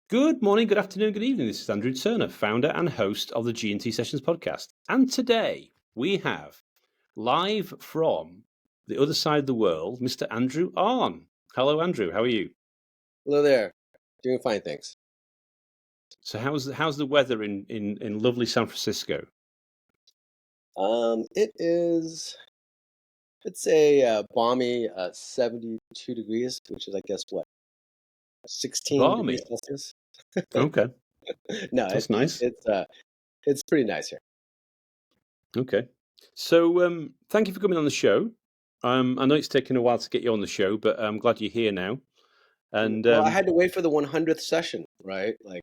Good morning, good afternoon, good evening. This is Andrew Turner, founder and host of the G&T Sessions podcast. And today we have live from the other side of the world, Mr. Andrew Arn. Hello, Andrew. How are you? Hello there. Doing fine, thanks. So, how's the weather in lovely San Francisco? It is, it's a balmy 72 degrees, which is, I guess, what, 16 degrees Balmy. Celsius? Okay, No, that's nice. it's pretty nice here. Okay. So, thank you for coming on the show. I know it's taken a while to get you on the show, but I'm glad you're here now. And Well, I had to wait for the 100th session, right? Like,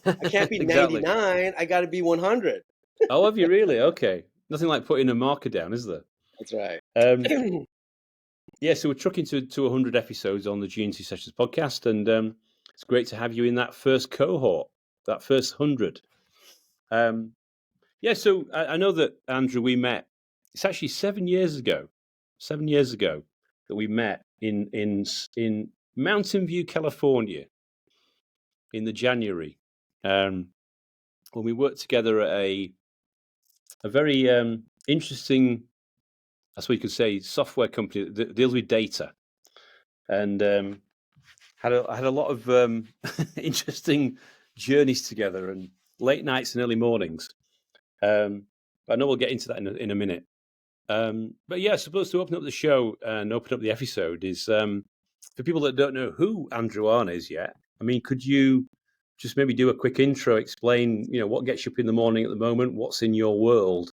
I can't be exactly. 99. I got to be 100. Oh, have you really? Okay. Nothing like putting a marker down, is there? That's right. Yeah, so we're trucking to 100 episodes on the G&T Sessions podcast, and it's great to have you in that first cohort, that first 100. Yeah, so I know that, Andrew, we met, it's actually 7 years ago that we met in Mountain View, California, in the January, when we worked together at a very interesting, as we could say, software company that deals with data, and had a lot of interesting journeys together and late nights and early mornings. But I know we'll get into that in a minute. But yeah, supposed to open up the show and open up the episode is for people that don't know who Andrew Arn is yet. I mean, could you just maybe do a quick intro, explain, what gets you up in the morning at the moment, what's in your world,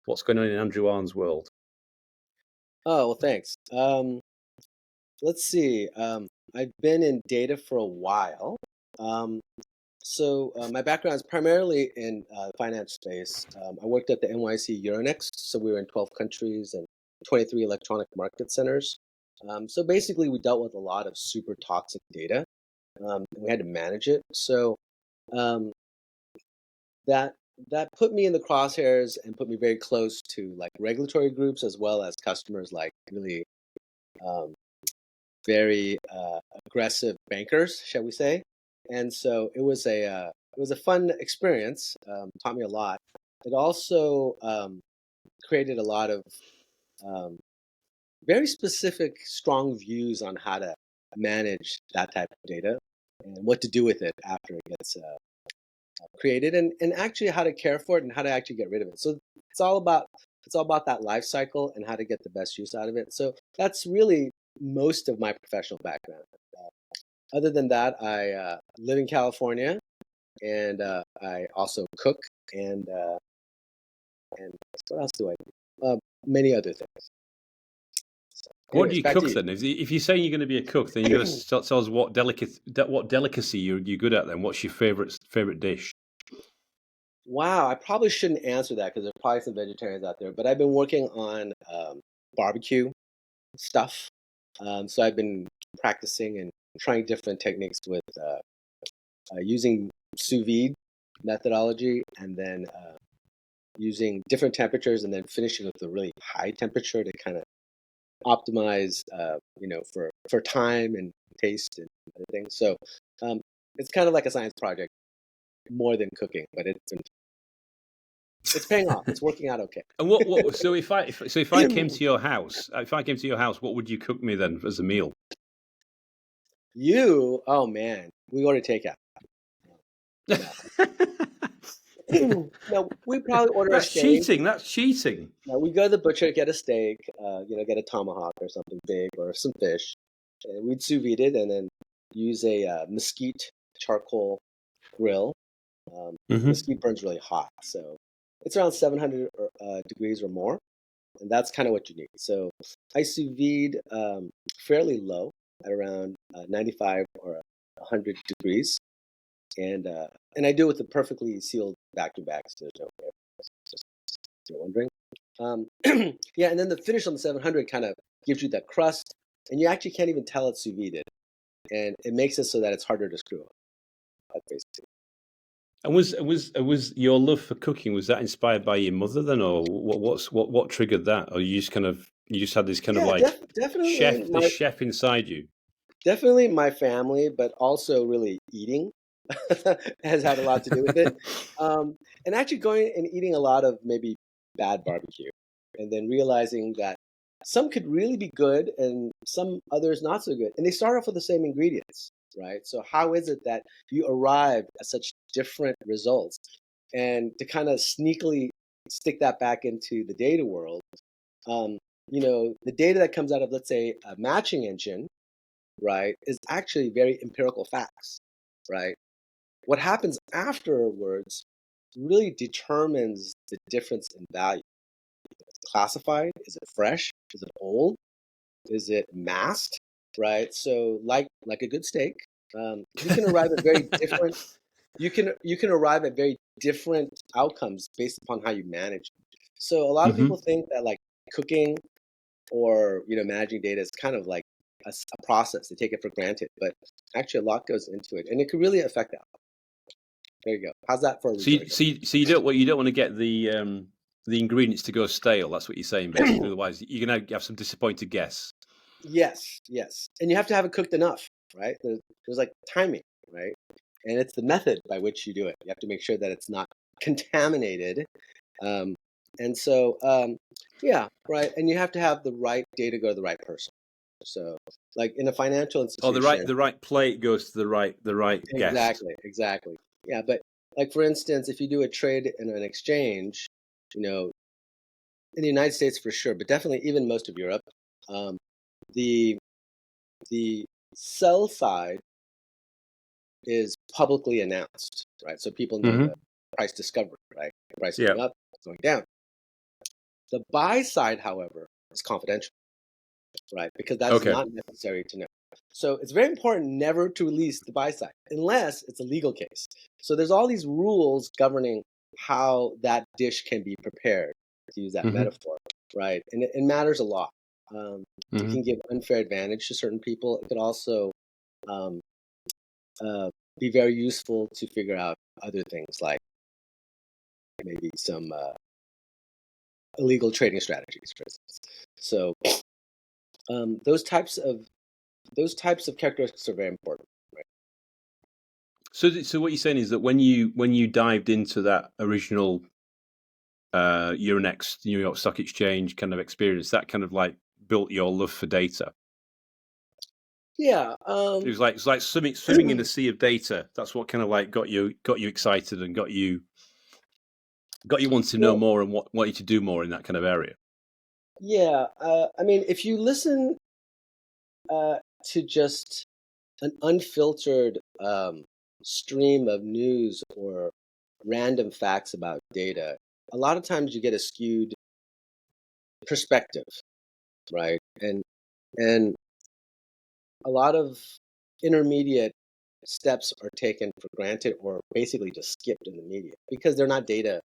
what's going on in Andrew Arn's world? Oh, well, thanks. Let's see. I've been in data for a while. So my background is primarily in finance space. I worked at the NYC Euronext, so we were in 12 countries and 23 electronic market centers. So basically, we dealt with a lot of super toxic data, and we had to manage it. So um, that put me in the crosshairs and put me very close to like regulatory groups as well as customers, like really um, very aggressive bankers, shall we say. And so it was a fun experience. Taught me a lot. It also created a lot of um, very specific, strong views on how to manage that type of data and what to do with it after it gets created, and actually how to care for it and how to actually get rid of it. So it's all about that life cycle and how to get the best use out of it. So that's really most of my professional background. Other than that, I live in California, and I also cook, and what else do I do? Many other things. So, What do anyways, you back to cook you. then? If you're saying you're going to be a cook, then you got to tell us what delicacy you're good at. Then what's your favorite dish? Wow, I probably shouldn't answer that because there's probably some vegetarians out there, but I've been working on barbecue stuff. So I've been practicing and trying different techniques with using sous vide methodology, and then using different temperatures, and then finishing with a really high temperature to kind of optimize, for time and taste and other things. So um, it's kind of like a science project more than cooking, but it's paying off. It's working out okay. And what? So if I came to your house, what would you cook me then as a meal? Oh man, we order takeout. No, we probably order a That's steak. cheating. That's cheating. We go to the butcher, get a steak, get a tomahawk or something big or some fish, and we'd sous vide it, and then use a mesquite charcoal grill. Mesquite burns really hot, so it's around 700 degrees or more, and that's kind of what you need. So I sous vide fairly low at around 95 or 100 degrees, and I do it with a perfectly sealed vacuum bag, so there's no air. Just if you're wondering. Yeah, and then the finish on the 700 kind of gives you that crust, and you actually can't even tell it's sous vide, and it makes it so that it's harder to screw up. That's basically. And was your love for cooking, was that inspired by your mother then, or what triggered that, or you just had this kind of Yeah, like definitely. chef inside you? Definitely my family, but also really eating has had a lot to do with it. And actually going and eating a lot of maybe bad barbecue, and then realizing that some could really be good and some others not so good. And they start off with the same ingredients, right? So how is it that you arrive at such different results? And to kind of sneakily stick that back into the data world, um, the data that comes out of, let's say, a matching engine, right, is actually very empirical facts, right? What happens afterwards really determines the difference in value. Is it classified? Is it fresh? Is it old? Is it masked? Right. So, like a good steak, you can arrive at very different. You can arrive at very different outcomes based upon how you manage it. So, a lot of Hmm. people think that like cooking or managing data is kind of like a process. They take it for granted, but actually a lot goes into it, and it could really affect that. There you go. How's that for a So, researcher? you don't want to get the ingredients to go stale. That's what you're saying, basically. Otherwise, you're gonna have some disappointed guests. Yes, yes, and you have to have it cooked enough, right? There's like timing, right? And it's the method by which you do it. You have to make sure that it's not contaminated. Um, and so, yeah, right. And you have to have the right data go to the right person. So, like in a financial Oh, institution, the right plate goes to the right guest. exactly, exactly. Yeah, but like for instance, if you do a trade and an exchange, you know, in the United States for sure, but definitely even most of Europe, um, the the sell side is publicly announced, right? So people know the Hmm. price discovery, right? The price is Yeah. going up, it's going down. The buy side, however, is confidential, right? Because that's Okay. not necessary to know. So it's very important never to release the buy side unless it's a legal case. So there's all these rules governing how that dish can be prepared, to use that Hmm. metaphor, right? And it matters a lot. It Hmm. can give unfair advantage to certain people. It could also um, uh, be very useful to figure out other things like maybe some illegal trading strategies, for instance. So um, those types of those types of characteristics are very important. Right? So what you're saying is that when you dived into that original Euronext New York Stock Exchange kind of experience, that kind of like built your love for data. Yeah. It's like swimming in a sea of data. That's what kind of like got you excited and got you wanting to know Well, more and want you to do more in that kind of area. yeah. I mean, if you listen uh, to just an unfiltered stream of news or random facts about data, a lot of times you get a skewed perspective, right? And a lot of intermediate steps are taken for granted or basically just skipped in the media because they're not data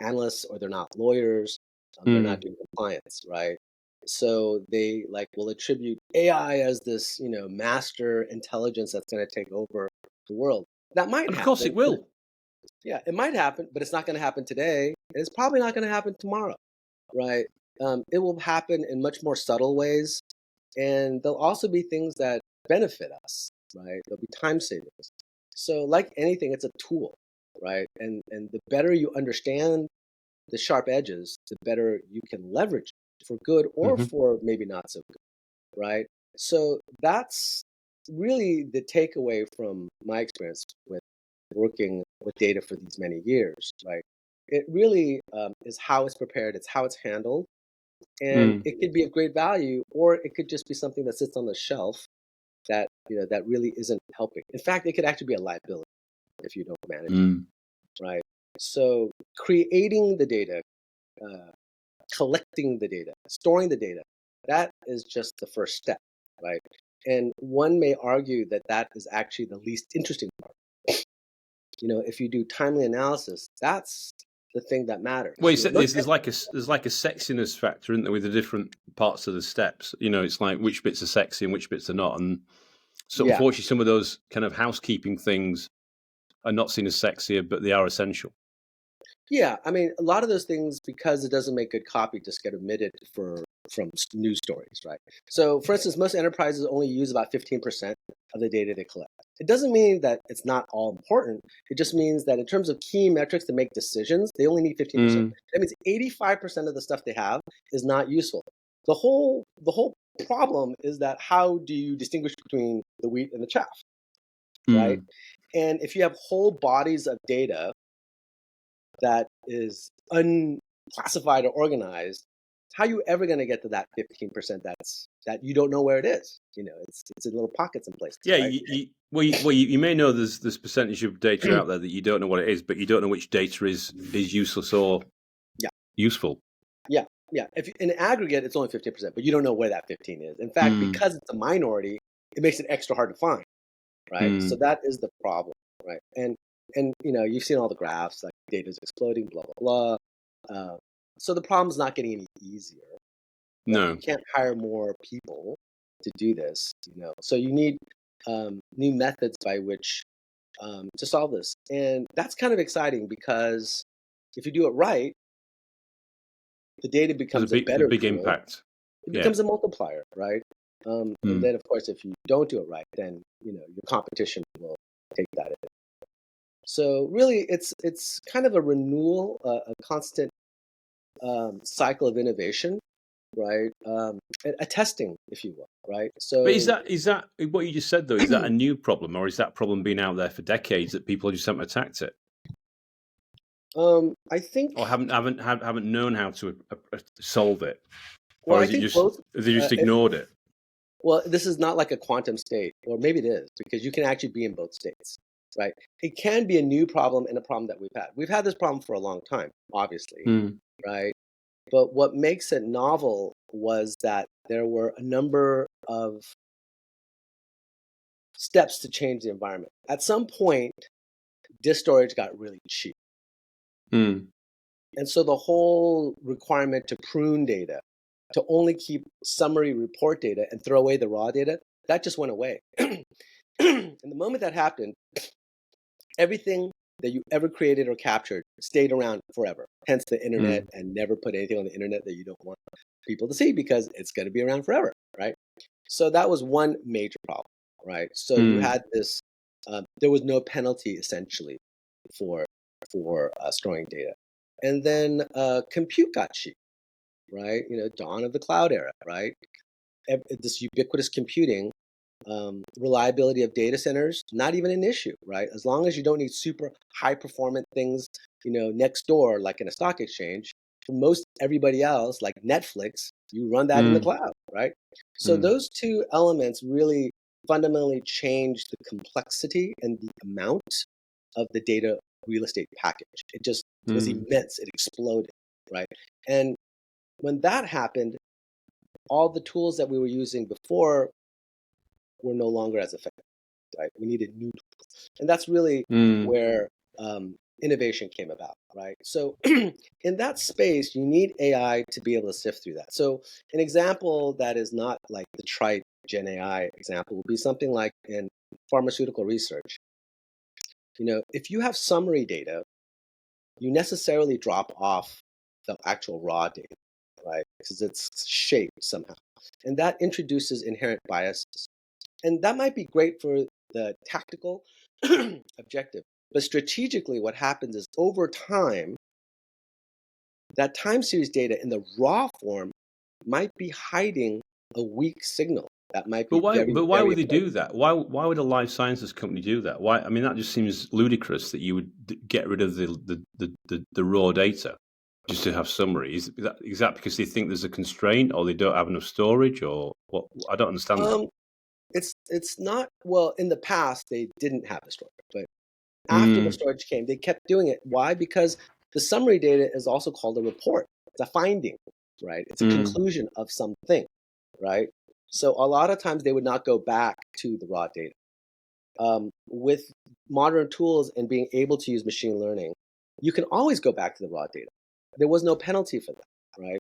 analysts or they're not lawyers. They're not Mm. doing compliance, right? So they like will attribute AI as this, master intelligence that's going to take over the world. That might And of course happen, it but will. yeah, it might happen, but it's not going to happen today, and it's probably not going to happen tomorrow, right? It will happen in much more subtle ways, and there'll also be things that benefit us, right? There'll be time savings. So, like anything, it's a tool, right? And the better you understand the sharp edges, the better you can leverage it for good or Hmm. for maybe not so good, right? So that's really the takeaway from my experience with working with data for these many years, right? It really is how it's prepared, it's how it's handled, and Mm. it could be of great value, or it could just be something that sits on the shelf that that really isn't helping. In fact, it could actually be a liability if you don't manage it, Mm. right? So creating the data, uh, collecting the data, storing the data, that is just the first step, right? And one may argue that that is actually the least interesting part. If you do timely analysis, that's the thing that matters. Well, Look there's like there's like a sexiness factor, isn't there, with the different parts of the steps. It's like which bits are sexy and which bits are not. And so, yeah, unfortunately, some of those kind of housekeeping things are not seen as sexier, but they are essential. yeah. I mean, a lot of those things, because it doesn't make good copy, just get omitted for from news stories, right? So, for instance, most enterprises only use about 15% of the data they collect. It doesn't mean that it's not all important. It just means that in terms of key metrics to make decisions, they only need 15%. That means 85% of the stuff they have is not useful. The whole problem is that how do you distinguish between the wheat and the chaff, right? And if you have whole bodies of data that is unclassified or organized, how are you ever going to get to that 15% that you don't know where it is? It's in little pockets in places. Yeah, right? you may know there's percentage of data out there that you don't know what it is, but you don't know which data is useless or useful. Yeah. If in aggregate, it's only 15%, but you don't know where that 15 is. In fact, because it's a minority, it makes it extra hard to find, right? So that is the problem, right? And you've seen all the graphs, like data's exploding, blah blah blah. So the problem's not getting any easier. No, you can't hire more people to do this. So you need new methods by which to solve this, and that's kind of exciting because if you do it right, the data becomes a better big tool. Impact. It becomes a multiplier, right? And then, of course, if you don't do it right, then your competition will take that in. So really, it's kind of a renewal, a constant cycle of innovation, right? A testing, if you will, right? So, but is that what you just said though? Is that a new problem, or is that problem been out there for decades that people just haven't attacked it? I think, or haven't known how to solve it, well, or I is it think just both. they just ignored it? Well, this is not like a quantum state, or maybe it is, because you can actually be in both states, right? It can be a new problem and a problem that we've had. We've had this problem for a long time, obviously, right? But what makes it novel was that there were a number of steps to change the environment. At some point, disk storage got really cheap. And so the whole requirement to prune data, to only keep summary report data and throw away the raw data, that just went away. And the moment that happened, everything that you ever created or captured stayed around forever. Hence the internet, and never put anything on the internet that you don't want people to see because it's going to be around forever, right? So that was one major problem, right? So you had this, there was no penalty essentially for storing data. And then compute got cheap, right? Dawn of the cloud era, right? This ubiquitous computing, reliability of data centers, not even an issue, right? As long as you don't need super high performant things, next door, like in a stock exchange. For most everybody else, like Netflix, you run that in the cloud, right? So those two elements really fundamentally change the complexity and the amount of the data real estate package. It just was immense. It exploded, right? And when that happened, all the tools that we were using before were no longer as effective, right? We needed new tools. And that's really where innovation came about, right? So in that space, you need AI to be able to sift through that. So an example that is not like the trite Gen AI example would be something like in pharmaceutical research. If you have summary data, you necessarily drop off the actual raw data, right? Because it's shaped somehow. And that introduces inherent biases. And that might be great for the tactical objective. But strategically, what happens is over time, that time series data in the raw form might be hiding a weak signal. That might be why would they do that? Why would a life sciences company do that? Why? I mean, that just seems ludicrous that you would get rid of the raw data just to have summary. Is that because they think there's a constraint, or they don't have enough storage, or what? I don't understand that. It's not, well, in the past they didn't have the storage, but after the storage came, they kept doing it. Why? Because the summary data is also called a report. It's a finding, right? It's a conclusion of something, right? So a lot of times they would not go back to the raw data. With modern tools and being able to use machine learning, you can always go back to the raw data. There was no penalty for that, right?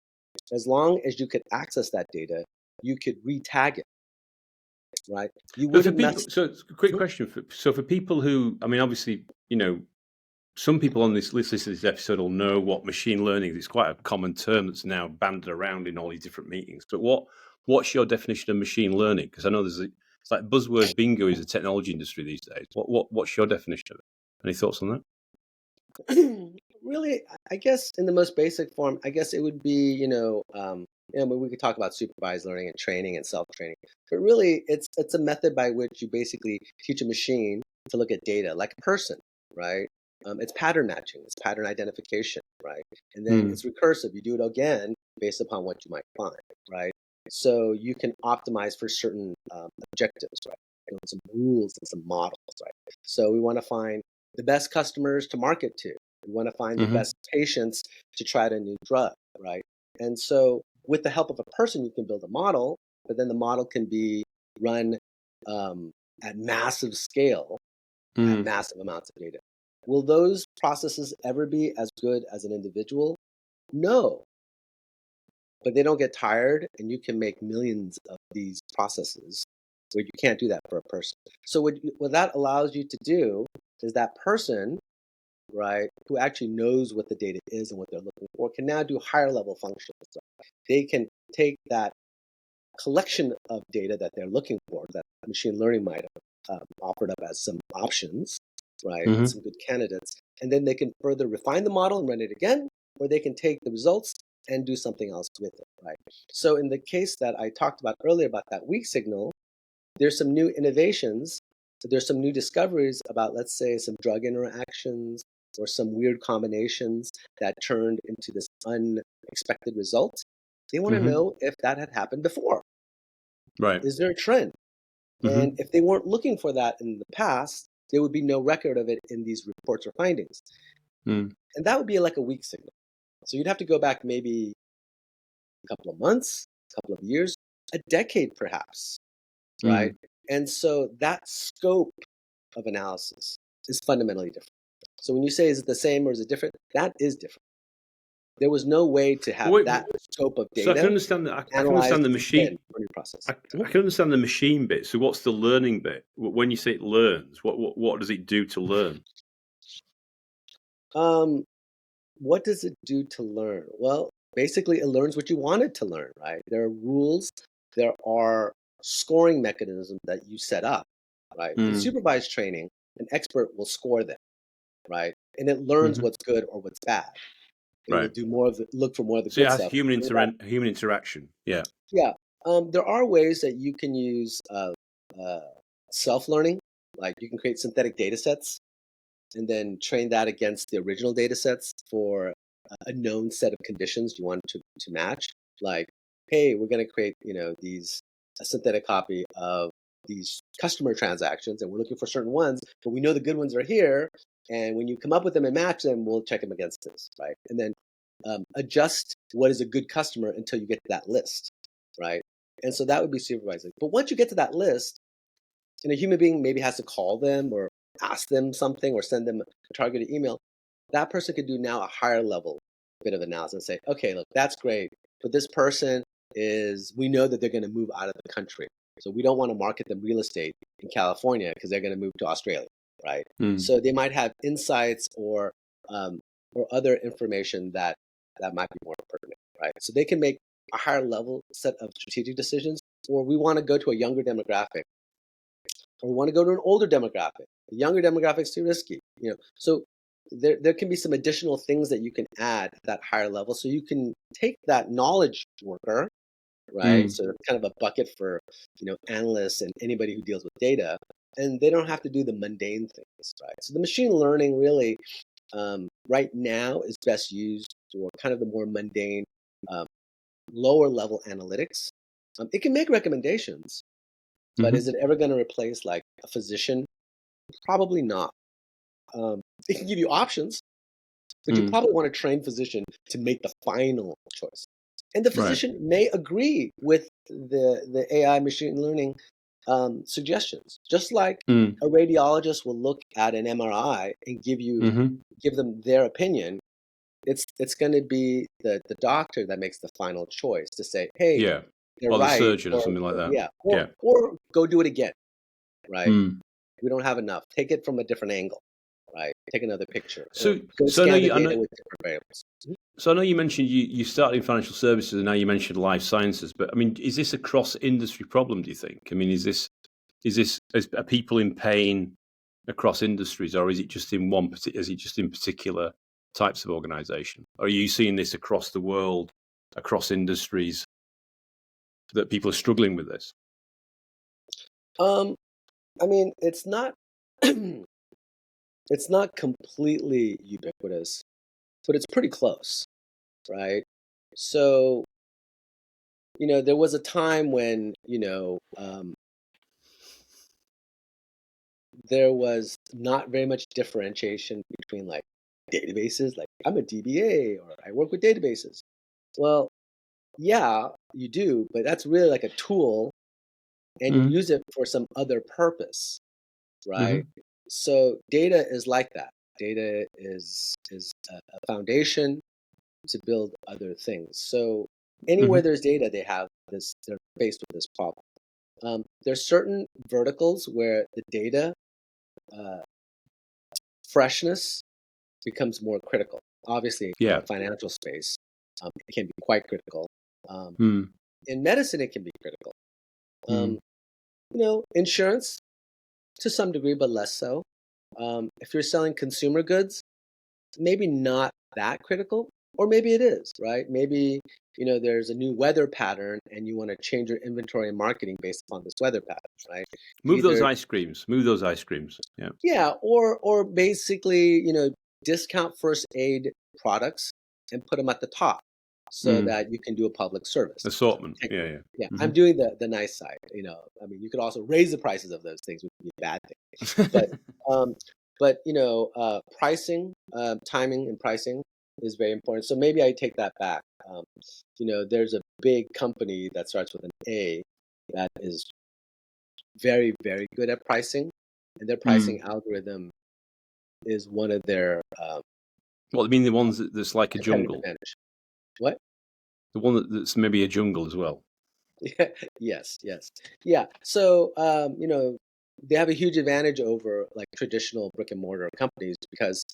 As long as you could access that data, you could re-tag it, right? You wouldn't So quick question. For people who, I mean, obviously, some people on this list, this episode will know what machine learning is. It's quite a common term that's now banded around in all these different meetings. But what's your definition of machine learning? Because I know it's like buzzword bingo is the technology industry these days. What's your definition of it? Any thoughts on that? Really, I guess in the most basic form, I guess it would be, we could talk about supervised learning and training and self-training, but really it's a method by which you basically teach a machine to look at data like a person, right? It's pattern matching, it's pattern identification, right? And then it's recursive. You do it again based upon what you might find, right? So you can optimize for certain objectives, right? Some rules and some models, right? So we want to find the best customers to market to. We want to find the best patients to try a new drug, right? And so with the help of a person, you can build a model, but then the model can be run at massive scale, at massive amounts of data. Will those processes ever be as good as an individual? No, but they don't get tired, and you can make millions of these processes where you can't do that for a person. So what that allows you to do is that person, right, who actually knows what the data is and what they're looking for, can now do higher level functions. They can take that collection of data that they're looking for, that machine learning might have offered up as some options, right, and some good candidates, and then they can further refine the model and run it again, or they can take the results and do something else with it, right? So in the case that I talked about earlier about that weak signal, there's some new innovations. So there's some new discoveries about, let's say, some drug interactions or some weird combinations that turned into this unexpected result. They want to know if that had happened before. Right. Is there a trend? And if they weren't looking for that in the past, there would be no record of it in these reports or findings. And that would be like a weak signal. So you'd have to go back maybe a couple of months, a couple of years, a decade perhaps, right? And so that scope of analysis is fundamentally different. So when you say, is it the same or is it different? That is different. There was no way to have that scope of data. So I can understand that. I can understand the machine process. I can understand the machine bit. So what's the learning bit? When you say it learns, what does it do to learn? What does it do to learn? Well, basically, it learns what you want it to learn, right? There are rules. There are scoring mechanisms that you set up, right? In supervised training, an expert will score them, right? And it learns what's good or what's bad. It will do more of the, look for more of the good stuff. Human interaction. Yeah. Yeah. There are ways that you can use self-learning, like you can create synthetic data sets and then train that against the original data sets for a known set of conditions you want to match. Like, hey, we're going to create, a synthetic copy of these customer transactions, and we're looking for certain ones, but we know the good ones are here. And when you come up with them and match them, we'll check them against this, right? And then adjust what is a good customer until you get to that list, right? And so that would be supervising. But once you get to that list, and a human being maybe has to call them or ask them something or send them a targeted email, that person could do now a higher level bit of analysis and say, okay, look, that's great, but this person we know that they're going to move out of the country. So we don't want to market them real estate in California because they're going to move to Australia, right? So they might have insights or other information that might be more pertinent, right? So they can make a higher level set of strategic decisions, or we want to go to a younger demographic, or we want to go to an older demographic. The younger demographic is too risky, So there can be some additional things that you can add at that higher level. So you can take that knowledge worker, right? So kind of a bucket for, analysts and anybody who deals with data, and they don't have to do the mundane things, right? So the machine learning really, right now is best used for kind of the more mundane, lower level analytics. It can make recommendations, but is it ever going to replace like a physician? Probably not. It can give you options, but you probably want a trained physician to make the final choice. And the physician may agree with the AI machine learning suggestions. Just like a radiologist will look at an MRI and give them their opinion, it's going to be the doctor that makes the final choice to say, hey, they're or right, the surgeon or something like that. Or go do it again, right? We don't have enough. Take it from a different angle. right? Take another picture, or So, go so I know scan the you, data with different variables. so I know you mentioned you started in financial services, and now you mentioned life sciences. But I mean, is this a cross-industry problem? Do you think? I mean, are people in pain across industries, or is it just in is it just in particular types of organization? Or are you seeing this across the world, across industries, that people are struggling with this? Um, I mean, it's not it's not completely ubiquitous, but it's pretty close, right? So, there was a time when, there was not very much differentiation between like databases, like I'm a DBA or I work with databases. Well, yeah, you do, but that's really like a tool and you Mm-hmm. use it for some other purpose, right? Mm-hmm. So data is like that. Data is a foundation to build other things. So anywhere Mm-hmm. there's data, they're faced with this problem. There's certain verticals where the data uh, freshness becomes more critical. Obviously, in Yeah. the financial space, it can be quite critical. Um, Mm. in medicine, it can be critical. Mm. Um, Insurance to some degree, but less so. If you're selling consumer goods, maybe not that critical, or maybe it is, right? Maybe there's a new weather pattern, and you want to change your inventory and marketing based upon this weather pattern, right? Move those Either ice creams. Move those ice creams. Yeah. Yeah, or basically, discount first aid products and put them at the top so Mm. that you can do a public service. Assortment. Like, Yeah. Yeah. yeah, Mm-hmm. I'm doing the nice side. I mean, you could also raise the prices of those things, which would be a bad thing. But um, pricing, timing, and pricing is very important. So maybe I take that back. There's a big company that starts with an A that is very, very good at pricing, and their pricing Mm. algorithm is one of their What I mean, the ones that's like a competitive jungle, advantage. What? the one that's maybe a jungle as well. Yes, yes. Yeah. So, they have a huge advantage over like traditional brick and mortar companies because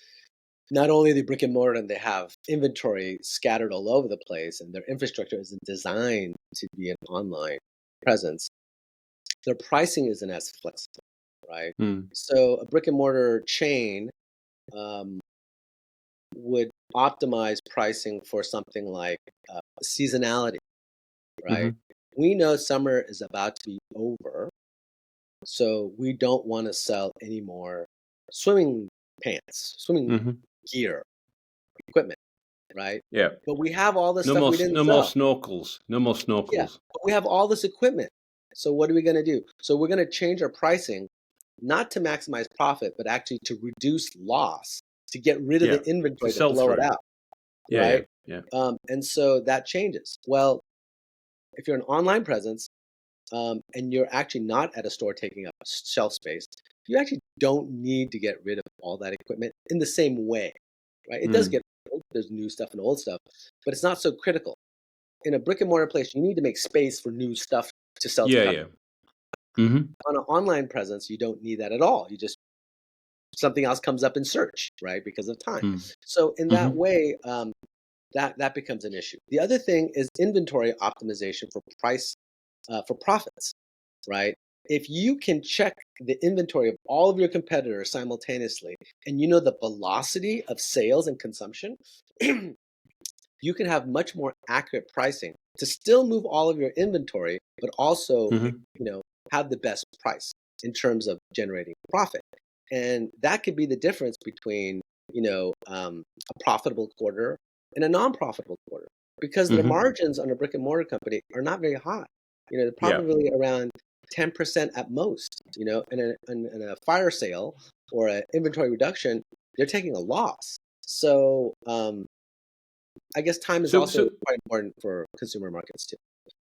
not only the brick and mortar, and they have inventory scattered all over the place, and their infrastructure isn't designed to be an online presence. Their pricing isn't as flexible, right? Mm. So, a brick and mortar chain um, would optimize pricing for something like seasonality, right? Mm-hmm. We know summer is about to be over, so we don't want to sell any more swimming pants, swimming Mm-hmm. gear, equipment, right? Yeah. But we have all this No stuff more. we didn't No more sell. snorkels. No more Yeah, snorkels. but we have all this equipment. So what are we going to do? So we're going to change our pricing, not to maximize profit, but actually to reduce loss, to get rid of Yeah. the To inventory, to sell blow it through. out, Yeah. Yeah. right? Yeah. And so that changes. Well, if you're an online presence, and you're actually not at a store taking up shelf space, you actually don't need to get rid of all that equipment in the same way, right? It does Mm. get old. There's new stuff and old stuff, but it's not so critical. In a brick and mortar place, you need to make space for new stuff to sell to Yeah. customers. Yeah. Mm-hmm. On an online presence, you don't need that at all. You just something else comes up in search, right? Because of time. Mm. So in that Mm-hmm. way, that becomes an issue. The other thing is inventory optimization for price for profits, right? If you can check the inventory of all of your competitors simultaneously, and you know the velocity of sales and consumption, you can have much more accurate pricing to still move all of your inventory, but also, Mm-hmm. have the best price in terms of generating profit. And that could be the difference between, a profitable quarter and a non-profitable quarter, because the Mm-hmm. margins on a brick and mortar company are not very high. They're Yeah. probably around 10% at most. In a fire sale or an inventory reduction, they're taking a loss. So I guess time is So also so quite important for consumer markets too.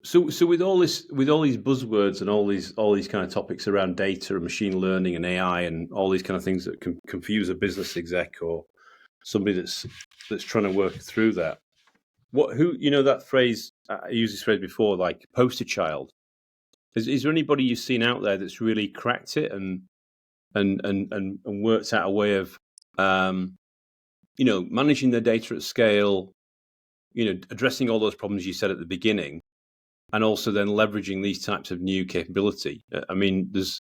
so with all this, with all these buzzwords and all these kind of topics around data and machine learning and AI and all these kind of things that can confuse a business exec or somebody that's trying to work through that. Who that phrase, I used this phrase before, like poster child. Is there anybody you've seen out there that's really cracked it and worked out a way of managing their data at scale, addressing all those problems you said at the beginning, and also then leveraging these types of new capability. I mean, there's,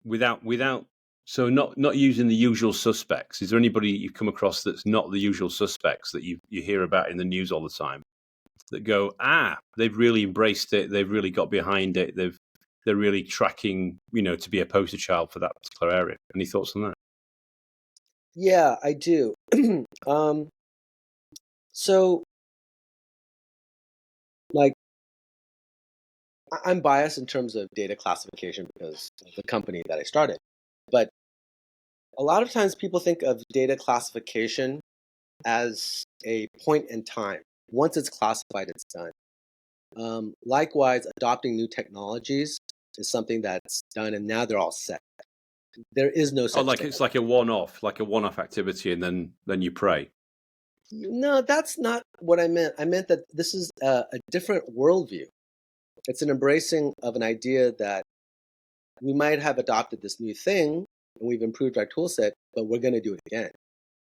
without so not using the usual suspects. Is there anybody you've come across that's not the usual suspects that you hear about in the news all the time, that go, they've really embraced it, they've really got behind it, they're really tracking, to be a poster child for that particular area? Any thoughts on that? Yeah, I do. So, like, I'm biased in terms of data classification because of the company that I started. But a lot of times people think of data classification as a point in time. Once it's classified, it's done. Likewise, adopting new technologies is something that's done, and now they're all set. There is no such thing. It's like a one-off activity, and then you pray. No, that's not what I meant. I meant that this is a different worldview. It's an embracing of an idea that we might have adopted this new thing and we've improved our tool set, but we're going to do it again.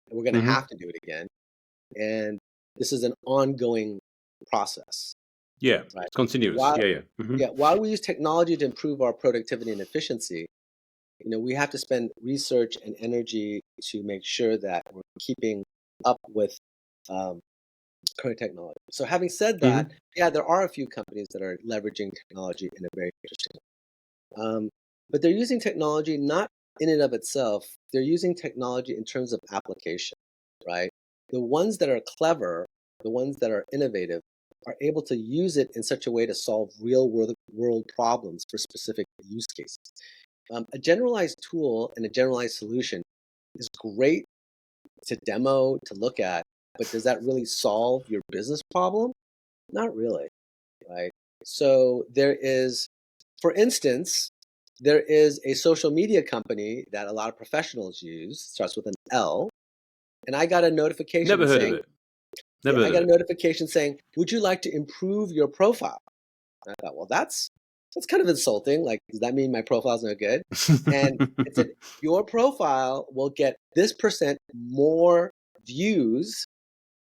And we're going to have to do it again. And this is an ongoing process. Yeah, right? It's continuous. While we use technology to improve our productivity and efficiency, we have to spend research and energy to make sure that we're keeping up with current technology. So having said that, there are a few companies that are leveraging technology in a very interesting way. But they're using technology not in and of itself. They're using technology in terms of application, right? The ones that are clever, the ones that are innovative, are able to use it in such a way to solve real world problems for specific use cases. A generalized tool and a generalized solution is great to demo, to look at, but does that really solve your business problem? Not really, right? So there is, for instance, there is a social media company that a lot of professionals use, starts with an L, and I got a notification Never heard saying, of it. I got a notification saying, would you like to improve your profile? And I thought, well, that's kind of insulting. Like, does that mean my profile's no good? And it said, your profile will get this % more views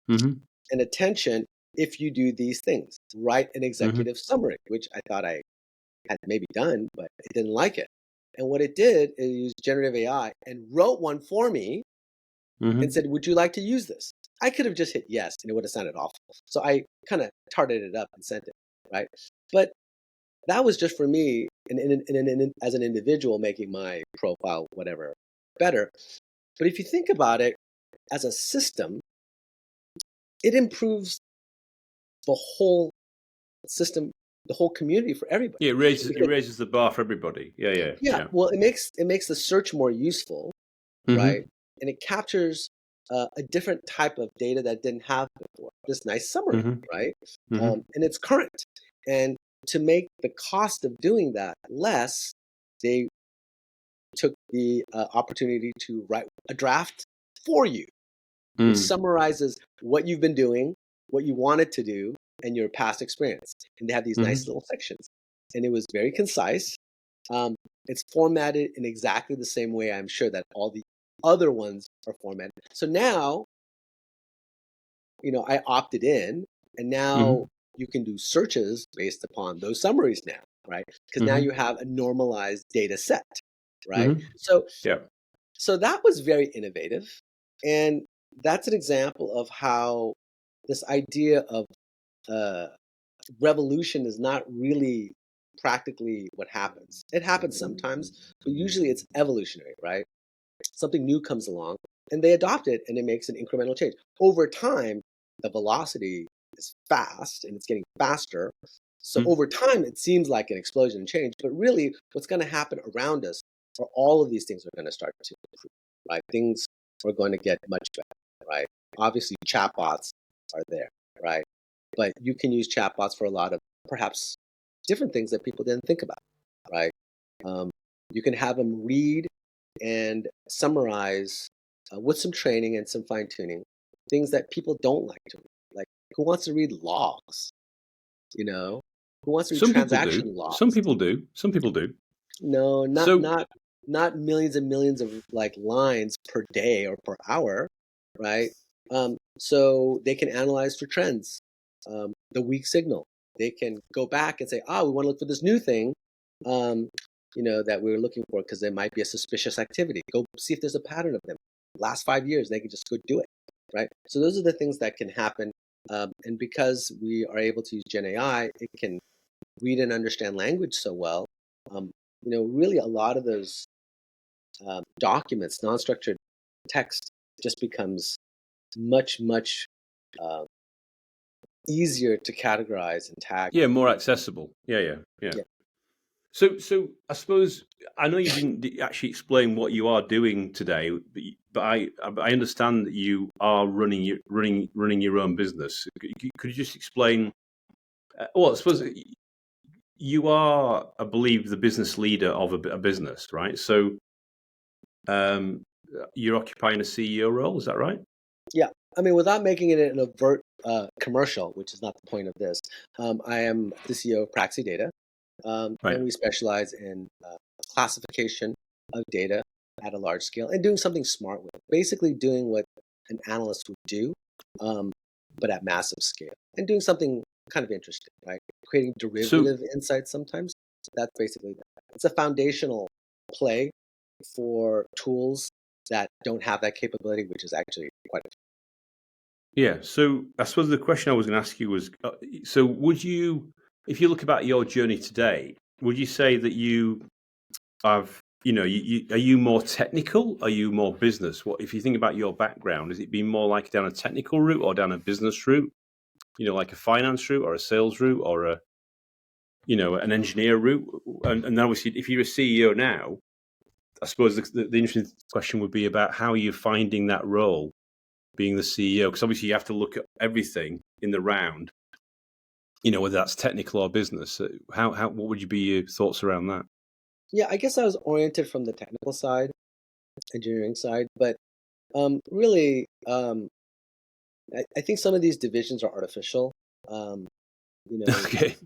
and attention if you do these things. Write an executive summary, which I thought I had maybe done, but it didn't like it. And what it did is use generative AI and wrote one for me and said, would you like to use this? I could have just hit yes and it would have sounded awful. So I kind of tarted it up and sent it, right? But that was just for me as an individual making my profile, whatever, better. But if you think about it as a system, it improves the whole system, the whole community for everybody. Yeah, it raises the bar for everybody. Yeah. Well, it makes the search more useful, right? And it captures a different type of data that didn't have before. This nice summary, right? And it's current. And to make the cost of doing that less, they took the opportunity to write a draft for you, which summarizes what you've been doing, what you wanted to do, and your past experience. And they have these nice little sections. And it was very concise. It's formatted in exactly the same way I'm sure that all the other ones are formatted. So now, I opted in, and now you can do searches based upon those summaries now, right? Because now you have a normalized data set, right? So that was very innovative. And that's an example of how this idea of revolution is not really practically what happens. It happens sometimes, but usually it's evolutionary, right? Something new comes along and they adopt it and it makes an incremental change. Over time, the velocity is fast and it's getting faster. So over time, it seems like an explosion and change, but really what's going to happen around us are all of these things are going to start to improve, right? Things are going to get much better, right? Obviously, chatbots are there, right? But you can use chatbots for a lot of perhaps different things that people didn't think about, right? You can have them read and summarize with some training and some fine tuning things that people don't like to read. Like, who wants to read logs? Who wants to read transaction logs? Some people do. No, not not millions and millions of like lines per day or per hour, right? So they can analyze for trends, the weak signal. They can go back and say, we want to look for this new thing, um, that we were looking for because there might be a suspicious activity. Go see if there's a pattern of them. Last 5 years, they can just go do it, right? So those are the things that can happen. And because we are able to use Gen AI, it can read and understand language so well. Really a lot of those documents, non-structured text, just becomes much, much uh, easier to categorize and tag. Yeah, more accessible. Yeah. Yeah. So I suppose I know you didn't actually explain what you are doing today, but I understand that you are running your own business. Could you just explain? Well, I suppose you are, I believe, the business leader of a business, right? So you're occupying a CEO role, is that right? Yeah. I mean, without making it an overt commercial, which is not the point of this, I am the CEO of Praxi Data, Right. and we specialize in classification of data at a large scale and doing something smart with it. Basically, doing what an analyst would do, but at massive scale, and doing something kind of interesting, right? Creating So derivative insights sometimes. So that's basically that. It's a foundational play for tools that don't have that capability, which is actually quite. yeah, so I suppose the question I was going to ask you was, so would you, if you look about your journey today, would you say that you have, are you more technical? Are you more business? What if you think about your background? Has it been more like down a technical route or down a business route? Like a finance route or a sales route or an engineer route? And obviously, if you're a CEO now, I suppose the interesting question would be about how you're finding that role, being the CEO, because obviously you have to look at everything in the round, whether that's technical or business. What would you be your thoughts around that? Yeah, I guess I was oriented from the technical side, engineering side, but really, I think some of these divisions are artificial. Um, you know, Okay.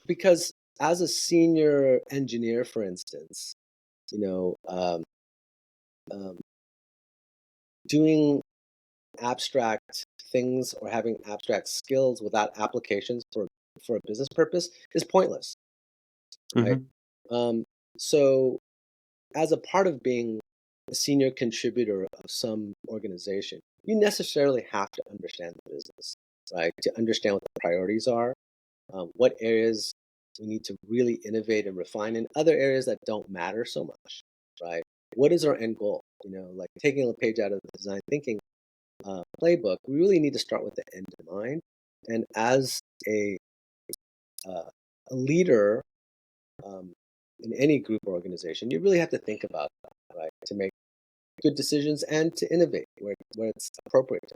because as a senior engineer, for instance, you know, um, um, doing abstract things or having abstract skills without applications for a business purpose is pointless, right? Hmm. Um, so as a part of being a senior contributor of some organization, you necessarily have to understand the business, right? To understand what the priorities are, what areas we need to really innovate and refine, and other areas that don't matter so much, right? What is our end goal? Like taking a page out of the design thinking playbook, we really need to start with the end in mind. And as a a leader um, in any group or organization, you really have to think about that, right? To make good decisions and to innovate where it's appropriate.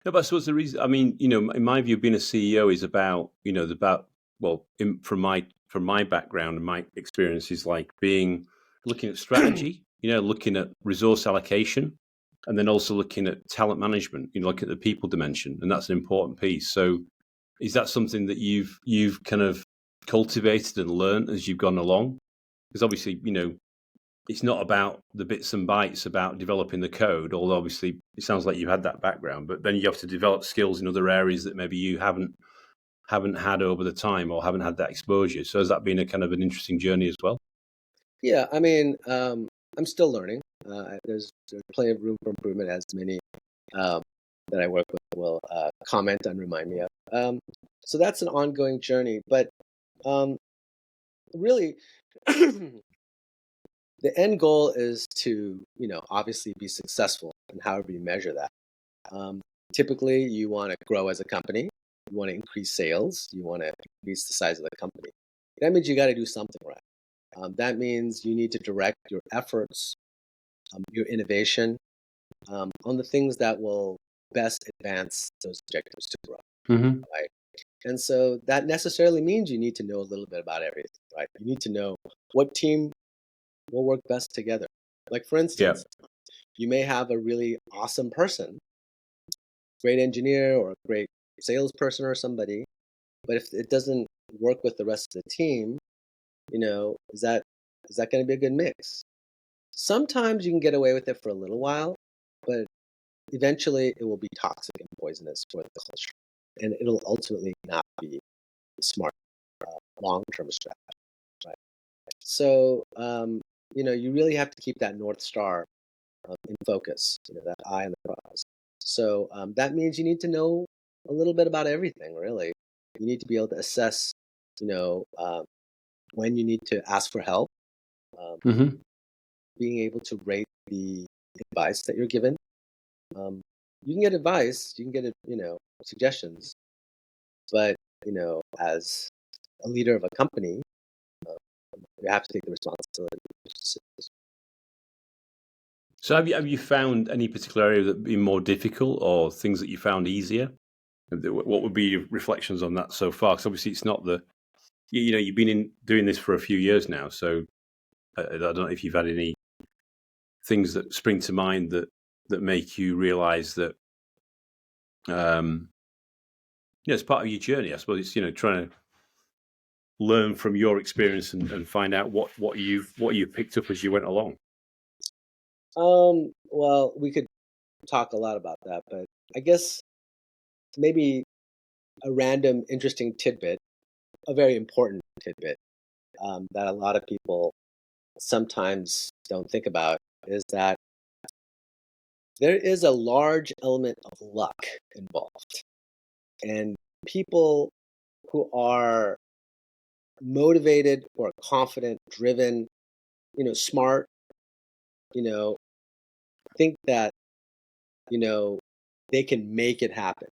No, but I suppose the reason, I mean, in my view, being a CEO is about, well, from my background and my experience is like looking at strategy, looking at resource allocation, and then also looking at talent management, look at the people dimension, and that's an important piece. So, is that something that you've kind of cultivated and learned as you've gone along? Because obviously, it's not about the bits and bytes about developing the code, although obviously it sounds like you had that background, but then you have to develop skills in other areas that maybe you haven't had over the time or haven't had that exposure. So has that been a kind of an interesting journey as well? Yeah, I mean, I'm still learning. There's plenty of room for improvement, as many um, that I work with will comment and remind me of. So that's an ongoing journey, but um, really, the end goal is to, obviously be successful, and however you measure that. Um, Typically, you want to grow as a company, you want to increase sales, you want to increase the size of the company. That means you got to do something right. That means you need to direct your efforts, your innovation, on the things that will best advance those objectives to grow, Hmm. right? And so that necessarily means you need to know a little bit about everything, right? You need to know what team will work best together. Like, for Yeah. instance, you may have a really awesome person, great engineer or a great salesperson or somebody, but if it doesn't work with the rest of the team, is that Is that going to be a good mix? Sometimes you can get away with it for a little while, but eventually it will be toxic and poisonous for the culture. And it'll ultimately not be smart long-term strategy, right? So, you really have to keep that North Star in focus, that eye on the prize. So that means you need to know a little bit about everything, really. You need to be able to assess, you know, um, when you need to ask for help, um, Hmm. being able to rate the advice that you're given. Um, you can get advice, you can get, suggestions, but, as a leader of a company, uh, you have to take the responsibility. So have you found any particular area that been more difficult, or things that you found easier? What would be your reflections on that so far? Because obviously it's not you've been doing this for a few years now, so I don't know if you've had any things that spring to mind that make you realise that um, it's part of your journey. I suppose it's trying to learn from your experience and find out what you've picked up as you went along. Well, we could talk a lot about that, but I guess maybe a random interesting tidbit, a very important tidbit that a lot of people sometimes don't think about is that there is a large element of luck involved. And people who are motivated, who are confident, driven, smart, you know, think that, you know, they can make it happen.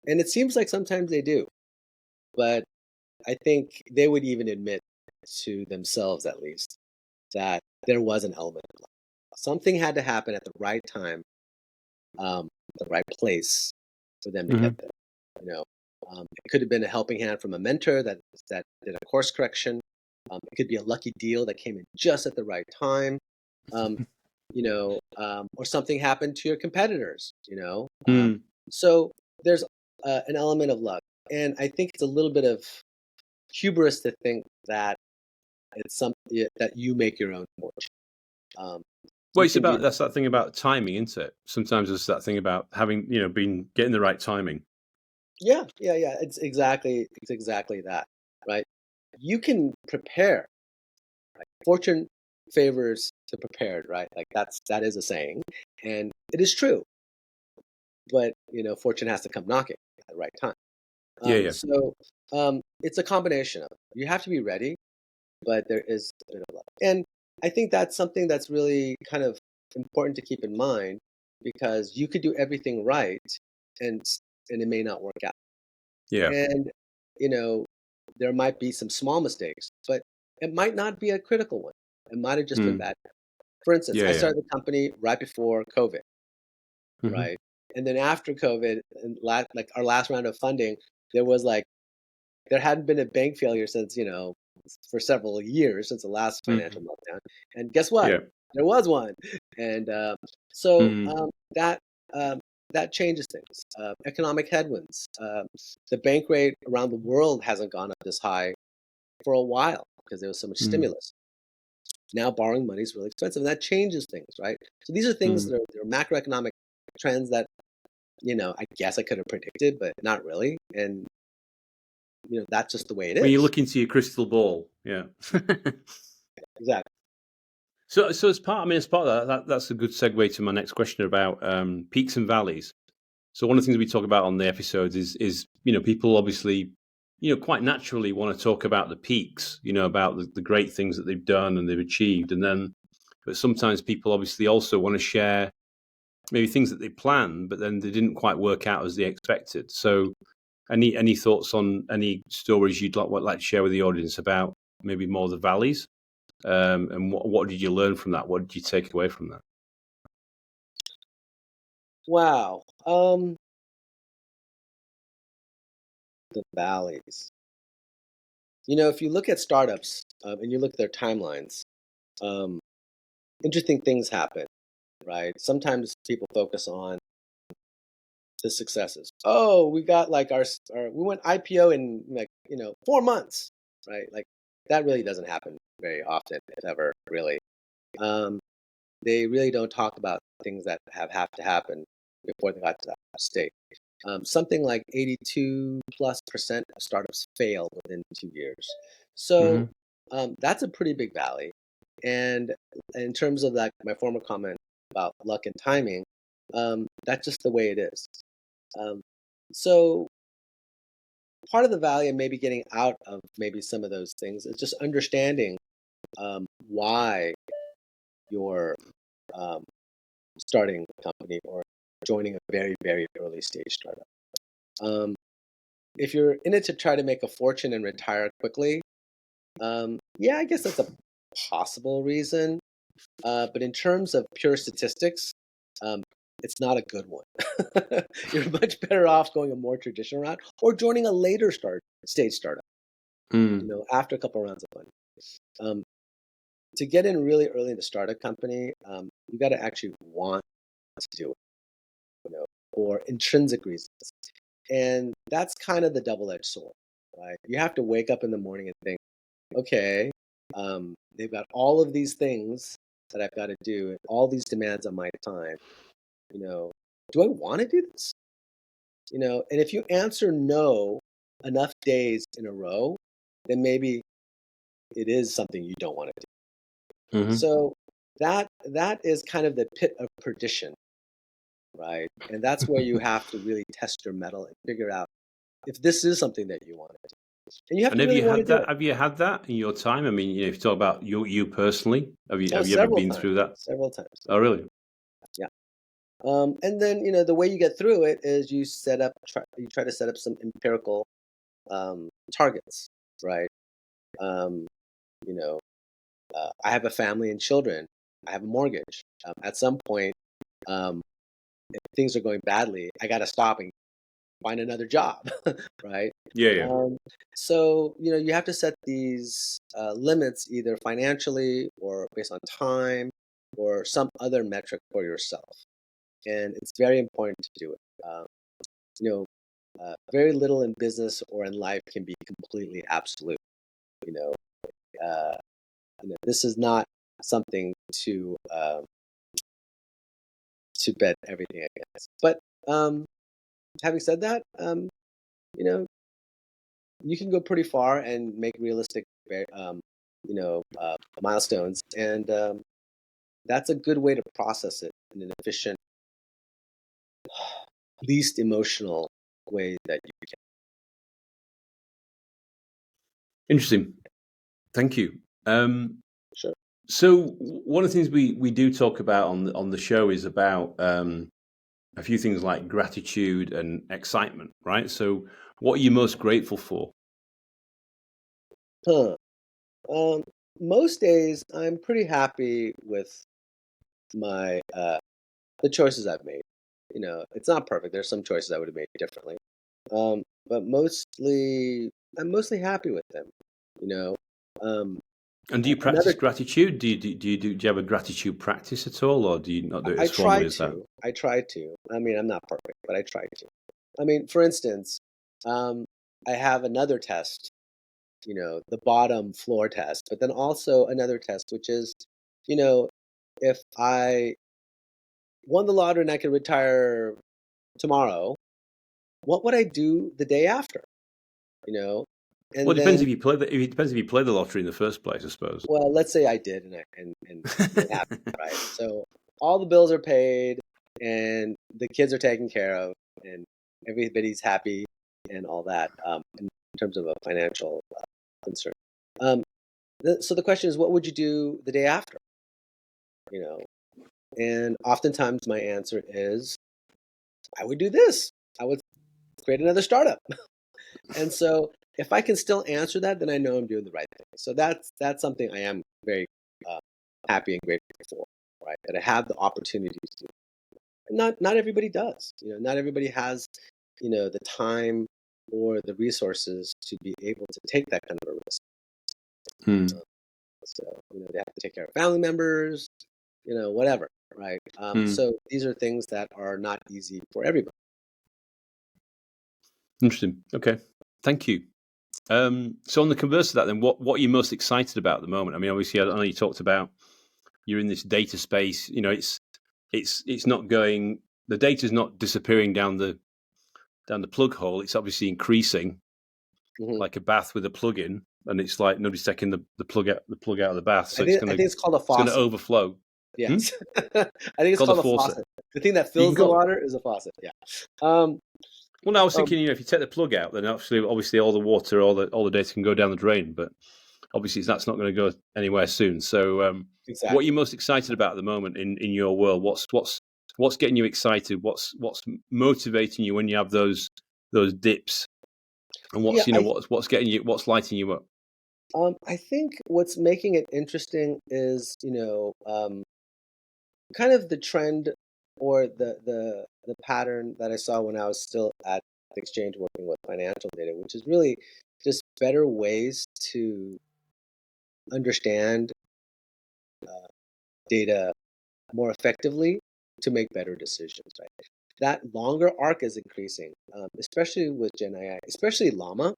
And it seems like sometimes they do, but I think they would even admit to themselves, at least, that there was an element of luck. Something had to happen at the right time, the right place for them to get Hmm. there. You know, it could have been a helping hand from a mentor that did a course correction. It could be a lucky deal that came in just at the right time. Um, or something happened to your competitors. Mm. So there's an element of luck, and I think it's a little bit of hubris to think that it's something that you make your own fortune. Um, Well, you it's can be about that's that thing about timing, isn't it? Sometimes it's that thing about having been getting the right timing. Yeah, yeah, yeah. It's exactly that, right? You can prepare. Right? Fortune favors the prepared, right? Like that is a saying, and it is true. But fortune has to come knocking at the right time. Yeah, yeah. It's a combination of it. You have to be ready, but there is a bit of luck, and I think that's something that's really kind of important to keep in mind because you could do everything right, and and it may not work out. Yeah. And, you know, there might be some small mistakes, but it might not be a critical one. It might have just been Mm. bad. For instance, Yeah, I yeah. started the company right before COVID, Hmm. right? And then after COVID, and like our last round of funding, there was like there hadn't been a bank failure since for several years since the last financial Mm. meltdown. And guess what? Yeah. There was one, and so Mm. um, that changes things. Economic headwinds. The bank rate around the world hasn't gone up this high for a while because there was so much Mm. stimulus. Now borrowing money is really expensive, and that changes things, right? So these are things Mm. that are macroeconomic trends that I guess I could have predicted, but not really. And that's just the way it When you is. look into your crystal ball, yeah. Exactly. So as part of that's a good segue to my next question about peaks and valleys. So one of the things we talk about on the episodes is people obviously quite naturally want to talk about the peaks, about the great things that they've done and they've achieved, and then but sometimes people obviously also want to share maybe things that they planned, but then they didn't quite work out as they expected. So any thoughts on any stories you'd like to share with the audience about maybe more the valleys? And what did you learn from that? What did you take away from that? Wow. The valleys. If you look at startups and you look at their timelines, um, interesting things happen, right? Sometimes people focus on the successes. Oh, we got like we went IPO in like 4 months, right? Like that really doesn't happen very often, if ever, really. Um, they really don't talk about things that have to happen before they got to that state. Something like 82+% of startups fail within 2 years. So Hmm. that's a pretty big valley. And in terms of like my former comment about luck and timing, that's just the way it is. Um, so part of the value of maybe getting out of maybe some of those things is just understanding why you're um, starting a company or joining a very, very early stage startup. Um, if you're in it to try to make a fortune and retire quickly, yeah, I guess that's a possible reason. But in terms of pure statistics, um, it's not a good one. You're much better off going a more traditional route or joining a later stage startup. Mm. After a couple rounds of funding. Um, to get in really early to start a company, you got to actually want to do it, for intrinsic reasons. And that's kind of the double-edged sword, right? You have to wake up in the morning and think, okay, they've got all of these things that I've got to do, and all these demands on my time. Do I want to do this? And if you answer no enough days in a row, then maybe it is something you don't want to do. Hmm. So that is kind of the pit of perdition, right? And that's where you have to really test your mettle and figure out if this is something that you want to do. And you have And to have really you want to had do that? it. Have you had that in your time? I mean, if you talk about you personally, have you Oh, have you ever several been times, through that? several times. Oh, really? Yeah. And then the way you get through it is you try to set up some empirical targets, right? Um, you know, I have a family and children. I have a mortgage. At some point, um, if things are going badly, I got to stop and find another job, right? Yeah, yeah. So you have to set these limits either financially or based on time or some other metric for yourself, and it's very important to do it. You know, very little in business or in life can be completely absolute. You know, uh, this is not something to bet everything against. But having said that, you know, you can go pretty far and make realistic, milestones, and that's a good way to process it in an efficient, least emotional way that you can. Interesting. Thank you. Sure. So one of the things we do talk about on the show is about a few things like gratitude and excitement, right? So what are you most grateful for? Huh. Um, Most days, I'm pretty happy with my the choices I've made. It's not perfect. There's some choices I would have made differently. But I'm mostly happy with them. You know, um, And do you practice another gratitude? Do you have a gratitude practice at all, or do you not do it I as try formally as that? to. I try to. I mean, I'm not perfect, but I try to. I mean, for instance, um, I have another test, the bottom floor test, but then also another test, which is, you know, if I won the lottery and I could retire tomorrow, what would I do the day after? You know, Well, and it depends then, if you play it depends if you play the lottery in the first place, I suppose. well, let's say I did, and it happened, right? So all the bills are paid, and the kids are taken care of, and everybody's happy, and all that. In terms of a financial concern. Um, so the question is, what would you do the day after? You know, and oftentimes my answer is, I would do this. I would create another startup. And so if I can still answer that, then I know I'm doing the right thing. So that's something I am very uh, happy and grateful for, right? That I have the opportunity to do. Not everybody does. Not everybody has, the time or the resources to be able to take that kind of a risk. Hmm. So they have to take care of family members, whatever, right? Hmm. So these are things that are not easy for everybody. Interesting. Okay. Thank you. So on the converse of that, then, what are you most excited about at the moment? I mean, obviously, I know you talked about you're in this data space. You know, it's not going. The data's not disappearing down the plug hole. It's obviously increasing, like a bath with a plug in, and it's like nobody's taking the plug out of the bath, so I think it's called a it's going to faucet. overflow. Yes, I think it's Called a called a faucet. faucet. The thing that You can fills the call it. water is a faucet. Yeah. Um, Well, no, I was thinking, you know, if you take the plug out, then obviously all the water, all the data can go down the drain. But obviously, that's not going to go anywhere soon. So, what are exactly. you most excited about at the moment in your world? What's getting you excited? What's motivating you when you have those dips? And Yeah, what's getting you? What's lighting you up? I think what's making it interesting is, kind of the trend or the pattern that I saw when I was still at the exchange working with financial data, which is really just better ways to understand uh, data more effectively to make better decisions, right? That longer arc is increasing, especially with Gen AI, especially Llama,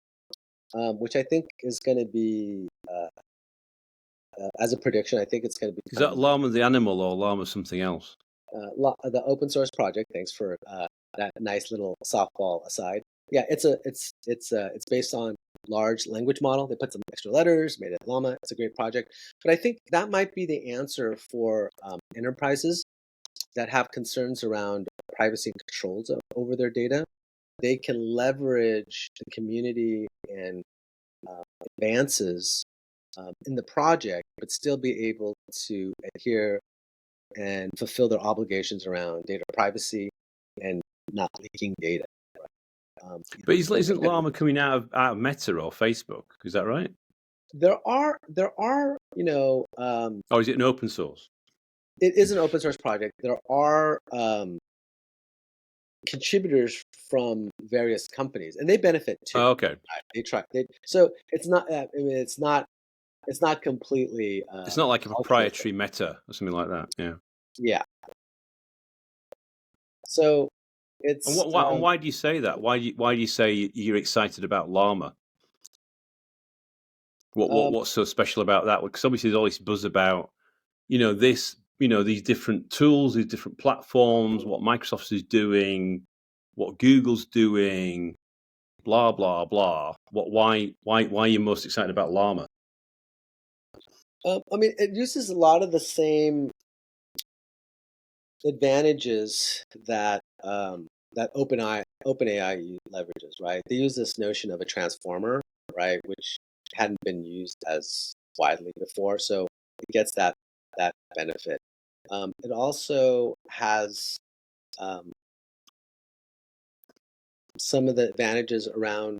which I think is going to be, as a prediction, I think it's going to Is that become llama the animal or llama something else? the open source project. Thanks for that nice little softball aside. Yeah, it's based on large language model. They put some extra letters, made it Llama. It's a great project, but I think that might be the answer for enterprises that have concerns around privacy and controls over their data. They can leverage the community and uh, advances in the project, but still be able to adhere and fulfill their obligations around data privacy and not leaking data. But Those are isn't kind of, llama coming out of Meta or Facebook? Is that right? there are Or is it an open source? it is an open source project. There are contributors from various companies, and they benefit too. Oh, okay. Right? So it's not. I mean, it's not completely It's not like a altruistic. proprietary meta or something like that. Yeah. Yeah. So And it's why do you say that? Why do you say you're excited about llama? um, What's so special about that? Because obviously there's all this buzz about these different tools, these different platforms, what Microsoft is doing, what Google's doing, blah blah blah. Why are you most excited about llama? I mean, it uses a lot of the same advantages that OpenAI leverages, right? They use this notion of a transformer, right, which hadn't been used as widely before, so it gets that benefit. It also has um, some of the advantages around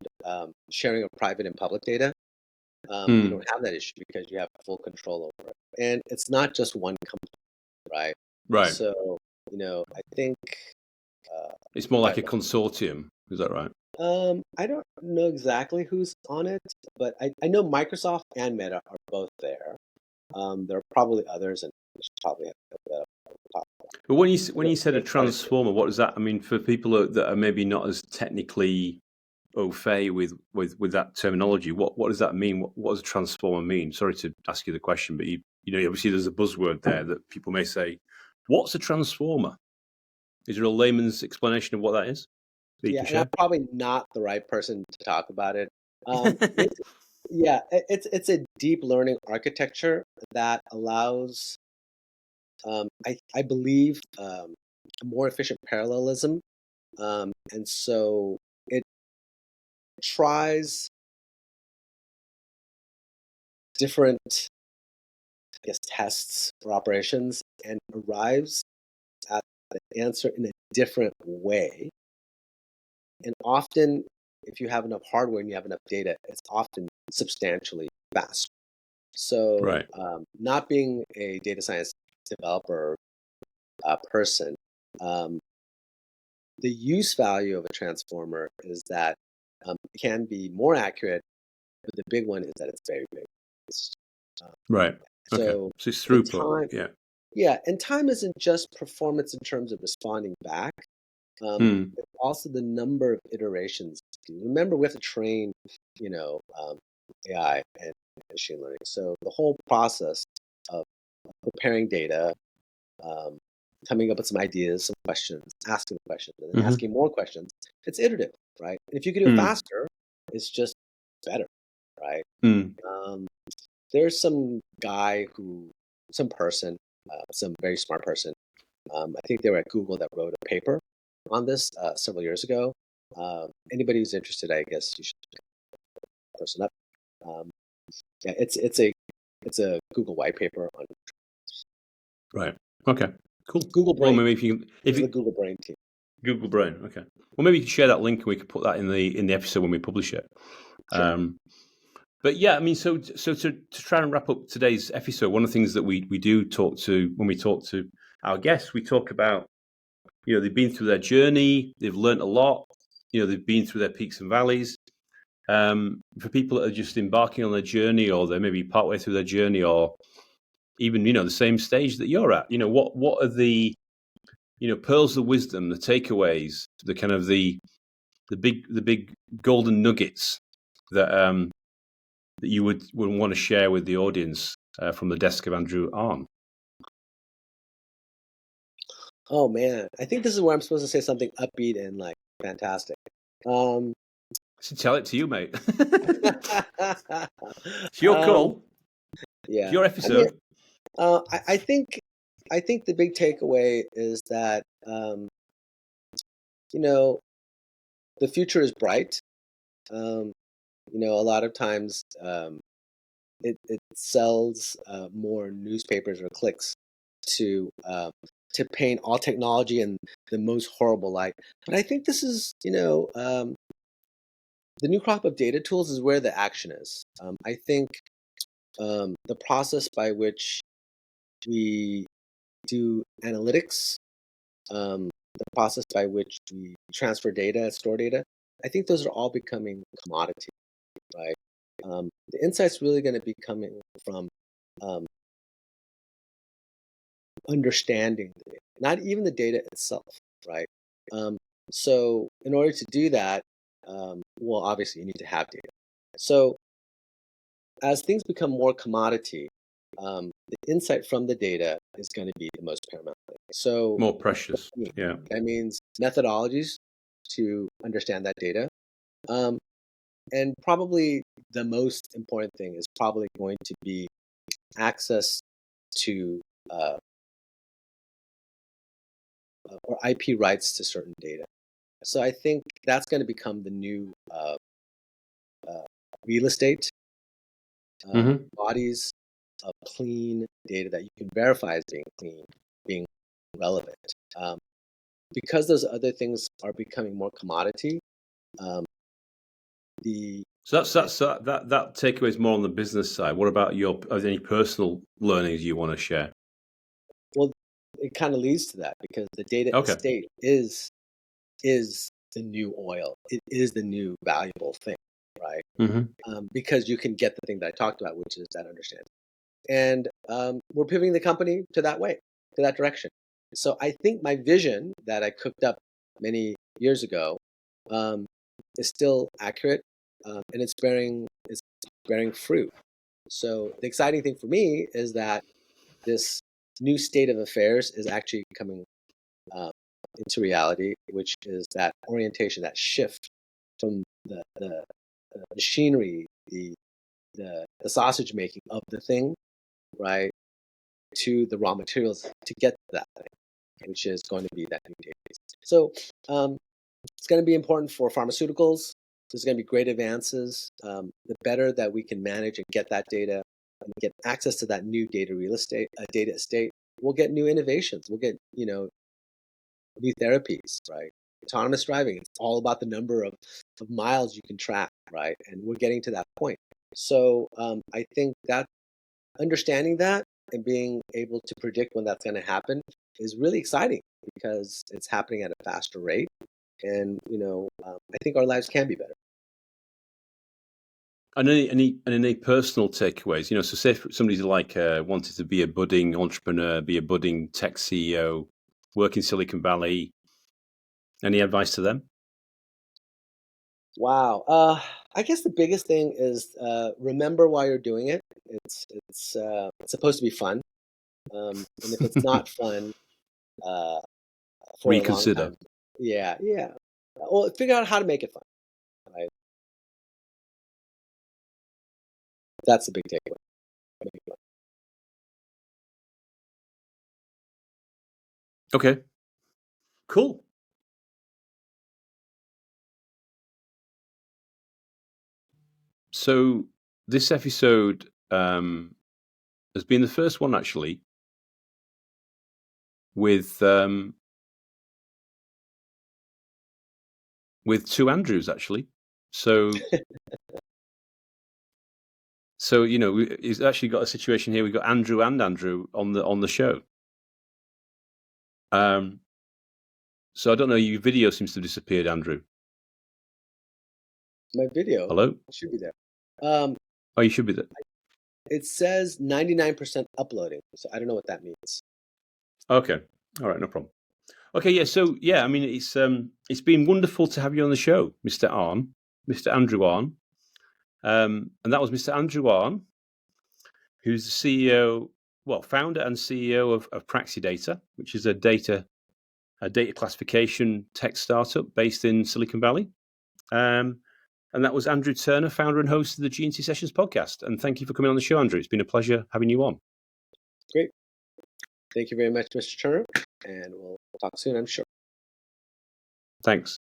sharing of private and public data. You Hmm. don't have that issue because you have full control over it, and it's not just one company, right? Right. So, I think. It's more like That a consortium. Is that right? I don't know exactly who's on it, but I know Microsoft and Meta are both there. There are probably others, and we should probably have to look that up. But when you said a There's quite a few. transformer, what does that? I mean, for people that are maybe not as technically au fait with that terminology, what does that mean? What does a transformer mean? Sorry to ask you the question, but obviously there's a buzzword there that people may say, "What's a transformer?" Is there a layman's explanation of what that is that you Yeah, can and I'm share? probably not the right person to talk about it. Basically, yeah, it's a deep learning architecture that allows, I believe, more efficient parallelism, and so it tries different, I guess, tests or operations and arrives at the answer in a different way. And often, if you have enough hardware and you have enough data, it's often substantially faster. So, Right. not being a data science developer person, um, the use value of a transformer is that it can be more accurate, but the big one is that it's very big. It's, uh, Right. Okay. so, So it's and throughput. time, Yeah. yeah, and time isn't just performance in terms of responding back. Mm. Also the number of iterations. Remember, we have to train, you know, AI and machine learning. So the whole process of preparing data, um, coming up with some ideas, some questions, asking questions, and then Mm-hmm. asking more questions. It's iterative, right? And if you can do it Mm. faster, it's just better, right? Mm. Um, there's some person, some very smart person. I think they were at Google that wrote a paper on this several years ago. Anybody who's interested, I guess you should look the person up. Um, yeah, it's a Google white paper on Right. Okay. Cool. Google Well, Brain. maybe if you It was the Google Brain team. Google Brain. Okay. Well, maybe you can share that link and we could put that in the episode when we publish it. Sure. But yeah, I mean, so to try and wrap up today's episode, one of the things that we do talk to when we talk to our guests, we talk about, you know, they've been through their journey, they've learned a lot, you know, they've been through their peaks and valleys. For people that are just embarking on their journey, or they're maybe partway through their journey, or even, you know, the same stage that you're at, you know, what are the, you know, pearls of wisdom, the takeaways, the kind of the big golden nuggets that that you would want to share with the audience from the desk of Andrew Arn? Oh man, I think this is where I'm supposed to say something upbeat and like fantastic. Um, So tell it to you, mate. It's your um, call. It's yeah, your I mean, episode. I think the big takeaway is that you know the future is bright. Um, a lot of times it sells more newspapers or clicks to to paint all technology in the most horrible light. But I think this is, the new crop of data tools is where the action is. I think the process by which we do analytics, the process by which we transfer data, store data, I think those are all becoming commodity, right? The insight's really going to be coming from um, understanding the data, not even the data itself, right? Um, so in order to do that, well, obviously you need to have data. So as things become more commodity, the insight from the data is going to be the most paramount thing. So More what does precious. that mean? Yeah. That means methodologies to understand that data. Um, and probably the most important thing is probably going to be access to uh, or IP rights to certain data. So I think that's going to become the new uh, real estate, Mm-hmm. bodies of clean data that you can verify as being clean, being relevant. Um, because those other things are becoming more commodity, um, the So that takeaway is more on the business side. What about any personal learnings you want to share? well, it kind of leads to that because the data Okay. estate is the new oil. It is the new valuable thing, right? Mm-hmm. Because you can get the thing that I talked about, which is that understanding. And we're pivoting the company to that direction. So I think my vision that I cooked up many years ago um, is still accurate, and it's bearing fruit. So the exciting thing for me is that this new state of affairs is actually coming uh, into reality, which is that orientation, that shift from the machinery, the sausage making of the thing, right, to the raw materials to get to that thing, which is going to be that new database. So it's going to be important for pharmaceuticals. There's going to be great advances. The better that we can manage and get that data and get access to that new data estate, we'll get new innovations. We'll get new therapies, right? Autonomous driving. It's all about the number of miles you can track, right? And we're getting to that point. So I think that understanding that and being able to predict when that's going to happen is really exciting because it's happening at a faster rate. And, I think our lives can be better. And any personal takeaways? You know, so say if somebody's like wanted to be a budding entrepreneur, be a budding tech CEO, work in Silicon Valley. Any advice to them? Wow. I guess the biggest thing is remember why you're doing it. It's supposed to be fun, and if it's not fun uh, for a long Reconsider. time, yeah. Well, figure out how to make it fun. Right? That's the big takeaway. Make it fun. Okay. Cool. So this episode has been the first one actually with two Andrews actually. So you know, he's actually got a situation here. We've got Andrew and Andrew on the show. So I don't know. Your video seems to have disappeared, Andrew. My video Hello. should be there. Oh, you should be there. It says 99% uploading, so I don't know what that means. Okay. All right. No problem. Okay. Yeah. So yeah, I mean, it's been wonderful to have you on the show, Mr. Arn, Mr. Andrew Arn, and that was Mr. Andrew Arn, who's the CEO, founder and CEO of Praxi Data, which is a data classification tech startup based in Silicon Valley. And that was Andrew Turner, founder and host of the G&T Sessions podcast. And thank you for coming on the show, Andrew. It's been a pleasure having you on. Great. Thank you very much, Mr. Turner, and we'll talk soon, I'm sure. Thanks.